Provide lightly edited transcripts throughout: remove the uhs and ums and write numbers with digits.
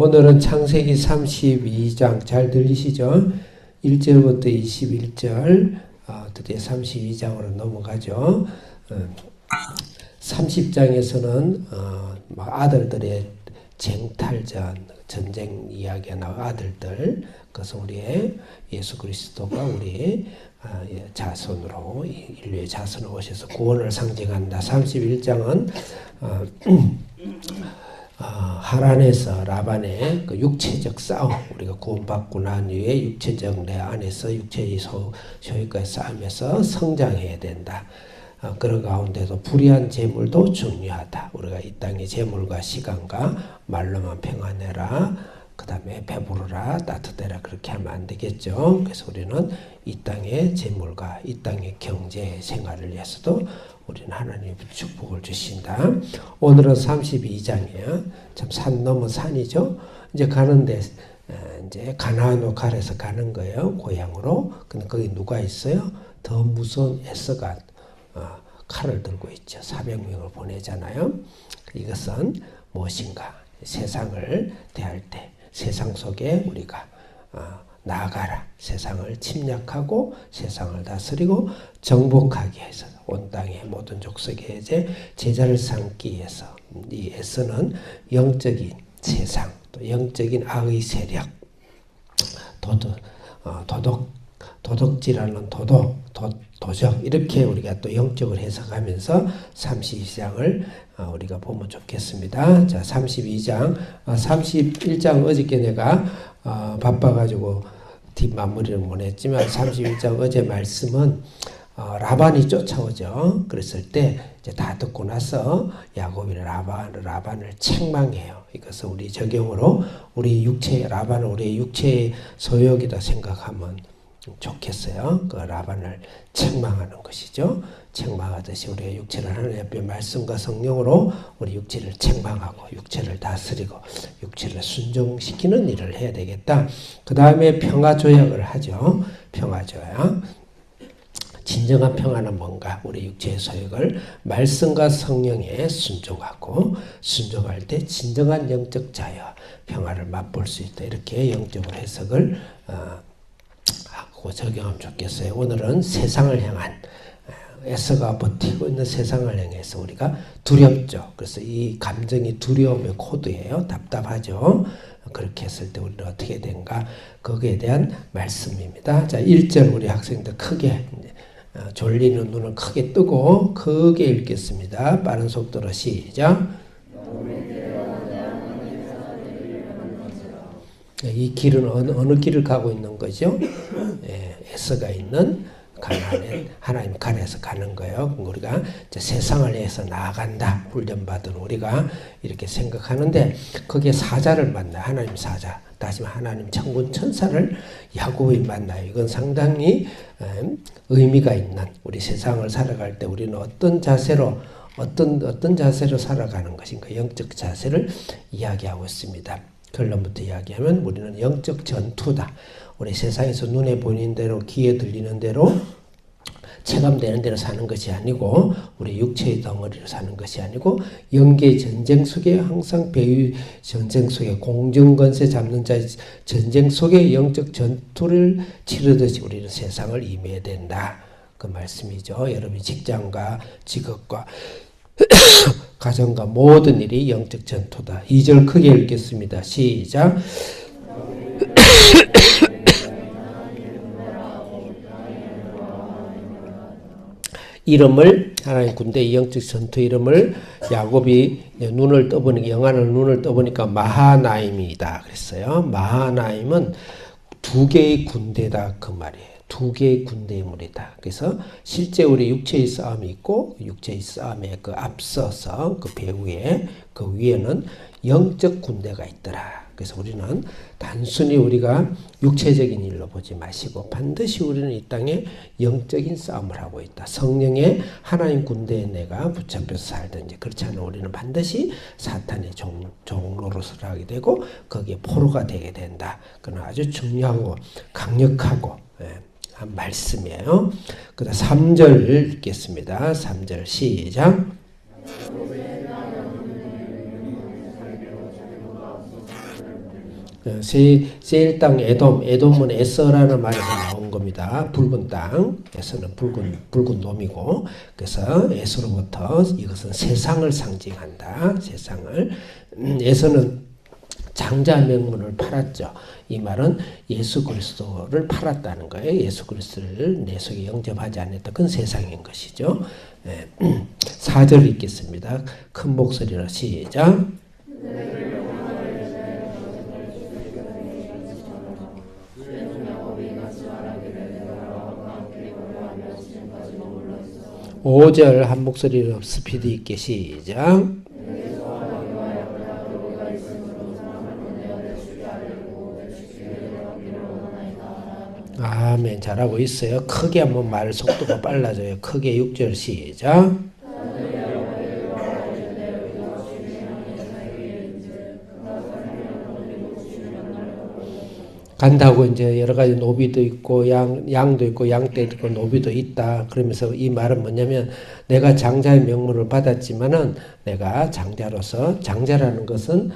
오늘은 창세기 32장 잘 들리시죠? 1절부터 21절 드디어 32장으로 넘어가죠. 30장에서는 아들들의 쟁탈전, 전쟁 이야기가 나와 아들들, 그래서 우리의 예수 그리스도가 우리의 자손으로, 인류의 자손으로 오셔서 구원을 상징한다. 31장은 하란에서 라반의 그 육체적 싸움, 우리가 구원받고 난 이후에 육체적 내 안에서 육체의 소유과의 싸움에서 성장해야 된다. 그런 가운데도 불의한 재물도 중요하다. 우리가 이 땅의 재물과 시간과 말로만 평안해라, 그 다음에 배부르라, 따뜻해라, 그렇게 하면 안 되겠죠. 그래서 우리는 이 땅의 재물과 이 땅의 경제 생활을 위해서도 우리는 하나님의 축복을 주신다. 오늘은 32장이에요. 참 산 넘어 산이죠. 이제 가는데 이제 가나안으로 가래서 가는 거예요. 고향으로. 근데 거기 누가 있어요? 더 무서운 에서가 칼을 들고 있죠. 400명을 보내잖아요. 이것은 무엇인가? 세상을 대할 때 세상 속에 우리가 나아가라. 세상을 침략하고 세상을 다스리고 정복하기 위해서 온 땅의 모든 족속에 이제 제자를 삼기 위해서 이 에서는 영적인 세상, 또 영적인 악의 세력, 도덕질하는 도적, 이렇게 우리가 또 영적으로 해석하면서 32장을 우리가 보면 좋겠습니다. 자, 32장, 31장 어저께 내가 바빠가지고 뒷마무리를 못했지만 31장 어제 말씀은 라반이 쫓아오죠. 그랬을 때 이제 다 듣고 나서 야곱이 라반을 책망해요. 이것은 우리 적용으로 우리 육체, 라반을 우리의 육체의 소욕이다 생각하면 좋겠어요. 그 라반을 책망하는 것이죠. 책망하듯이 우리의 육체를 하나님 앞에 말씀과 성령으로 우리 육체를 책망하고 육체를 다스리고 육체를 순종시키는 일을 해야 되겠다. 그 다음에 평화조약을 하죠. 평화조약. 진정한 평화는 뭔가? 우리 육체의 소욕을 말씀과 성령에 순종하고 순종할 때 진정한 영적 자유, 평화를 맛볼 수 있다. 이렇게 영적으로 해석을 하고 적용하면 좋겠어요. 오늘은 세상을 향한 에서가 버티고 있는 세상을 향해서 우리가 두렵죠. 그래서 이 감정이 두려움의 코드예요. 답답하죠. 그렇게 했을 때 우리는 어떻게 된가? 거기에 대한 말씀입니다. 자, 1절 우리 학생들 크게 졸리는 눈을 크게 뜨고 크게 읽겠습니다. 빠른 속도로 시작. 이 길은 어느 길을 가고 있는 거죠? 에서가 있는 가나안에 하나님 가나안에서 가는 거예요. 우리가 이제 세상을 위해서 나아간다. 훈련받은 우리가 이렇게 생각하는데 거기에 사자를 만나요. 하나님 사자. 다시 하나님 천군 천사를 야곱이 만나요. 이건 상당히 의미가 있는, 우리 세상을 살아갈 때 우리는 어떤 자세로 살아가는 것인가, 영적 자세를 이야기하고 있습니다. 결론부터 이야기하면 우리는 영적 전투다. 우리 세상에서 눈에 보이는 대로, 귀에 들리는 대로, 체감되는 대로 사는 것이 아니고 우리 육체의 덩어리로 사는 것이 아니고 영계의 전쟁 속에 항상 배의 전쟁 속에 공정권세 잡는 자의 전쟁 속에 영적 전투를 치르듯이 우리는 세상을 임해야 된다. 그 말씀이죠. 여러분이 직장과 직업과 가정과 모든 일이 영적 전투다. 2절 크게 읽겠습니다. 시작. 이름을, 하나님 군대의 영적 전투 이름을 야곱이 눈을 떠보니까, 영안을 눈을 떠보니까 마하나임이다 그랬어요. 마하나임은 두 개의 군대다 그 말이에요. 두 개의 군대의 무리다. 그래서 실제 우리 육체의 싸움이 있고 육체의 싸움에 그 앞서서 그 배후에 그 위에는 영적 군대가 있더라. 그래서 우리는 단순히 우리가 육체적인 일로 보지 마시고 반드시 우리는 이 땅에 영적인 싸움을 하고 있다. 성령의 하나님 군대에 내가 붙잡혀서 살든지 그렇지 않으면 우리는 반드시 사탄의 종로로서 하게 되고 거기에 포로가 되게 된다. 그건 아주 중요하고 강력하고 한 말씀이에요. 그 다음 3절 읽겠습니다. 3절 시작. 세일 땅 에돔은 에서라는 말에서 나온 겁니다. 붉은 땅, 에서는 붉은 놈이고, 그래서 에서로부터 이것은 세상을 상징한다. 세상을. 에서는 장자 명문을 팔았죠. 이 말은 예수 그리스도를 팔았다는 거예요. 예수 그리스도를 내 속에 영접하지 않았다. 그건 세상인 것이죠. 4절 읽겠습니다. 큰 목소리로 시작. 오절 한 목소리로 스피드 있게 시작. 아멘. 잘하고 있어요. 크게 한번 말 속도가 빨라져요. 크게 6절 시작. 간다고 이제 여러 가지 노비도 있고 양도 있고 양떼도 있고 노비도 있다. 그러면서 이 말은 뭐냐면 내가 장자의 명문을 받았지만은 내가 장자로서 장자라는 것은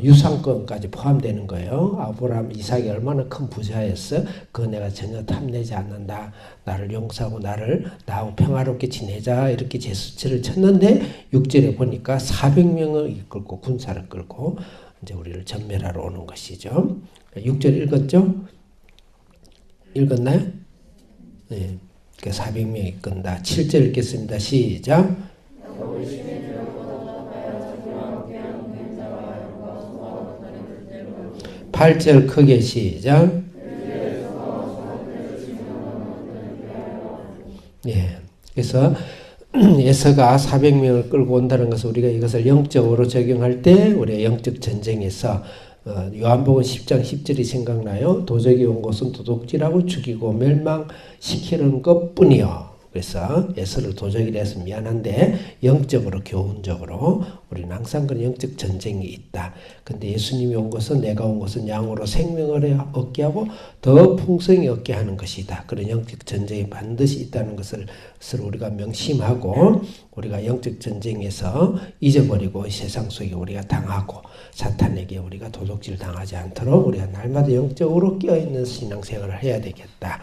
유산권까지 포함되는 거예요. 아브라함, 이삭이 얼마나 큰 부자였어. 그거 내가 전혀 탐내지 않는다. 나를 용서하고 나하고 평화롭게 지내자. 이렇게 제스처를 쳤는데 6절에 보니까 400명을 이끌고 군사를 끌고 이제 우리를 전멸하러 오는 것이죠. 6절 읽었죠? 읽었나요? 네. 400명이 이끈다. 7절 읽겠습니다. 시작. 8절 크게 시작. 예. 그래서 에서가 400명을 끌고 온다는 것을 우리가 이것을 영적으로 적용할 때 우리가 영적 전쟁에서 요한복음 10장 10절이 생각나요. 도적이 온 것은 도둑질하고 죽이고 멸망시키는 것뿐이요. 그래서 에서를 도적이라 해서 미안한데 영적으로 교훈적으로 우리는 항상 그런 영적 전쟁이 있다. 근데 예수님이 온 것은 내가 온 것은 양으로 생명을 얻게 하고 더 풍성히 얻게 하는 것이다. 그런 영적 전쟁이 반드시 있다는 것을 우리가 명심하고 우리가 영적 전쟁에서 잊어버리고 세상 속에 우리가 당하고 사탄에게 우리가 도둑질 당하지 않도록 우리가 날마다 영적으로 깨어있는 신앙생활을 해야 되겠다.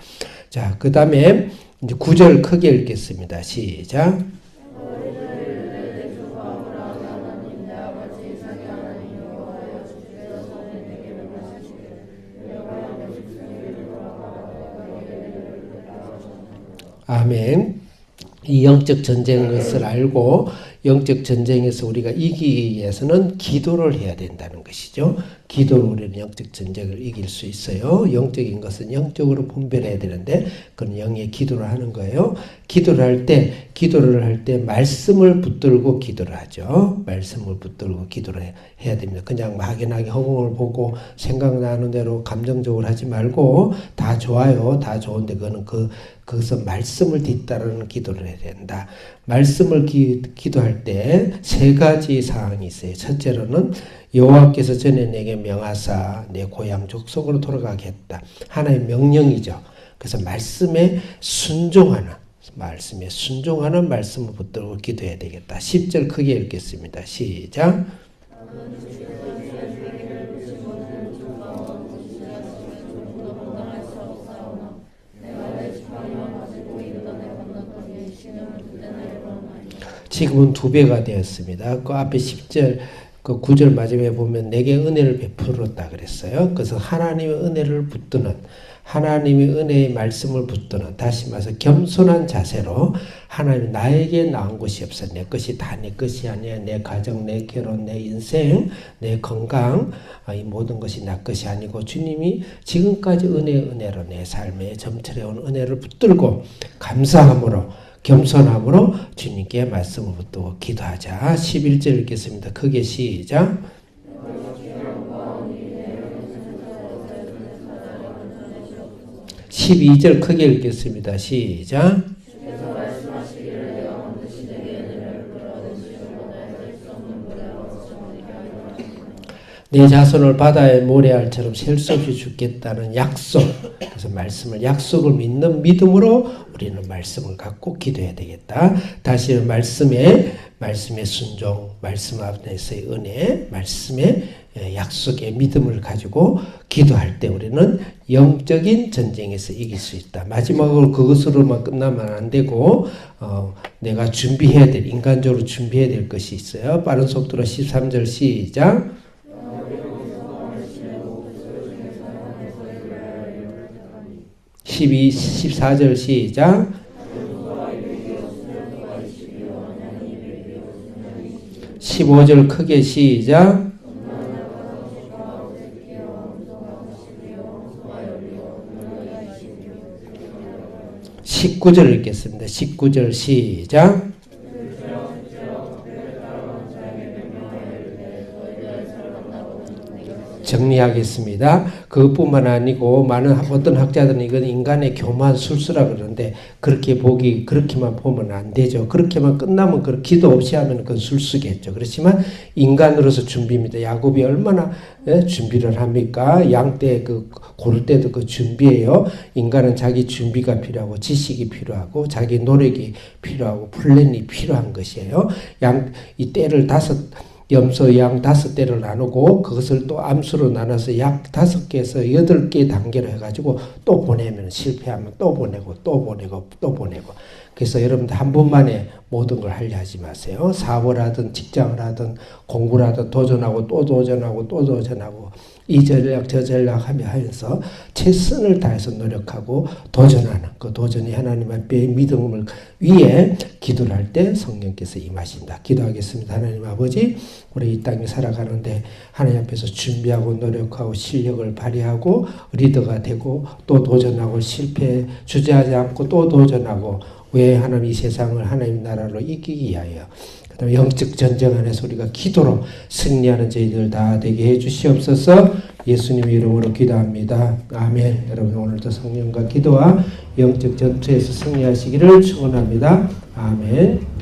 자, 그 다음에 이제 9절 크게 읽겠습니다. 시작. 아멘. 이 영적 전쟁인 것을 알고 영적 전쟁에서 우리가 이기기 위해서는 기도를 해야 된다는 것이죠. 기도로 우리는 영적 전쟁을 이길 수 있어요. 영적인 것은 영적으로 분별해야 되는데 그건 영의 기도를 하는 거예요. 기도를 할 때 말씀을 붙들고 기도를 하죠. 말씀을 붙들고 기도를 해야 됩니다. 그냥 막연하게 허공을 보고 생각나는 대로 감정적으로 하지 말고 다 좋아요. 다 좋은데 그것은 말씀을 뒤따르는 기도를 해야 된다. 말씀을 기도할 때 세 가지 사항이 있어요. 첫째로는 여호와께서 전에 내게 명하사 내 고향 족속으로 돌아가겠다. 하나의 명령이죠. 그래서 말씀에 순종하는 말씀을 붙들고 기도해야 되겠다. 10절 크게 읽겠습니다. 시작. 지금은 2배가 되었습니다. 그 앞에 10절, 그 9절 마지막에 보면 내게 은혜를 베풀었다 그랬어요. 그래서 하나님의 은혜를 붙드는, 하나님의 은혜의 말씀을 붙드는, 다시 말해서 겸손한 자세로 하나님 나에게 나온 것이 없어. 내 것이 다 내 것이 아니야. 내 가정, 내 결혼, 내 인생, 내 건강, 이 모든 것이 나 것이 아니고 주님이 지금까지 은혜로 내 삶에 점철해온 은혜를 붙들고 감사함으로 겸손함으로 주님께 말씀을 붙들고 기도하자. 11절 읽겠습니다. 크게 시작. (12절) 크게 읽겠습니다. 시작. 내 자손을 바다의 모래알처럼 셀 수 없이 죽겠다는 약속. 그래서 말씀을 약속을 믿는 믿음으로 우리는 말씀을 갖고 기도해야 되겠다. 다시 말씀에 말씀의 순종, 말씀 안에서의 은혜, 말씀의 약속의 믿음을 가지고 기도할 때 우리는 영적인 전쟁에서 이길 수 있다. 마지막으로 그것으로만 끝나면 안 되고 내가 준비해야 될, 인간적으로 준비해야 될 것이 있어요. 빠른 속도로 13절 시작. 14절 시작. 15절 크게 시작. 19절 읽겠습니다. 19절 시작. 정리하겠습니다. 그것뿐만 아니고 많은 어떤 학자들은 이건 인간의 교만 술수라 그러는데 그렇게만 보면 안 되죠. 그렇게만 끝나면 그 기도 없이 하면 그건 술수겠죠. 그렇지만 인간으로서 준비입니다. 야곱이 얼마나 준비를 합니까? 양 때 고를 때도 그 준비예요. 인간은 자기 준비가 필요하고 지식이 필요하고 자기 노력이 필요하고 플랜이 필요한 것이에요. 이 때를 염소 양 5대를 나누고 그것을 또 암수로 나눠서 약 5개에서 8개 단계로 해가지고 또 보내면 실패하면 또 보내고 또 보내고 또 보내고. 그래서 여러분들 한 번만에 모든 걸 하려 하지 마세요. 사업을 하든 직장을 하든 공부를 하든 도전하고 또 도전하고 또 도전하고 이 전략 저 전략 하면서 최선을 다해서 노력하고 도전하는 그 도전이 하나님 앞에 믿음을 위해 기도를 할 때 성령께서 임하신다. 기도하겠습니다. 하나님 아버지, 우리 이 땅에 살아가는데 하나님 앞에서 준비하고 노력하고 실력을 발휘하고 리더가 되고 또 도전하고 실패 주저하지 않고 또 도전하고 왜 하나님 이 세상을 하나님 나라로 이기기 위하여 그다음에 영적 전쟁 안에서 우리가 기도로 승리하는 저희들 다 되게 해주시옵소서. 예수님 이름으로 기도합니다. 아멘. 여러분 오늘도 성령과 기도와 영적 전투에서 승리하시기를 축원합니다. 아멘.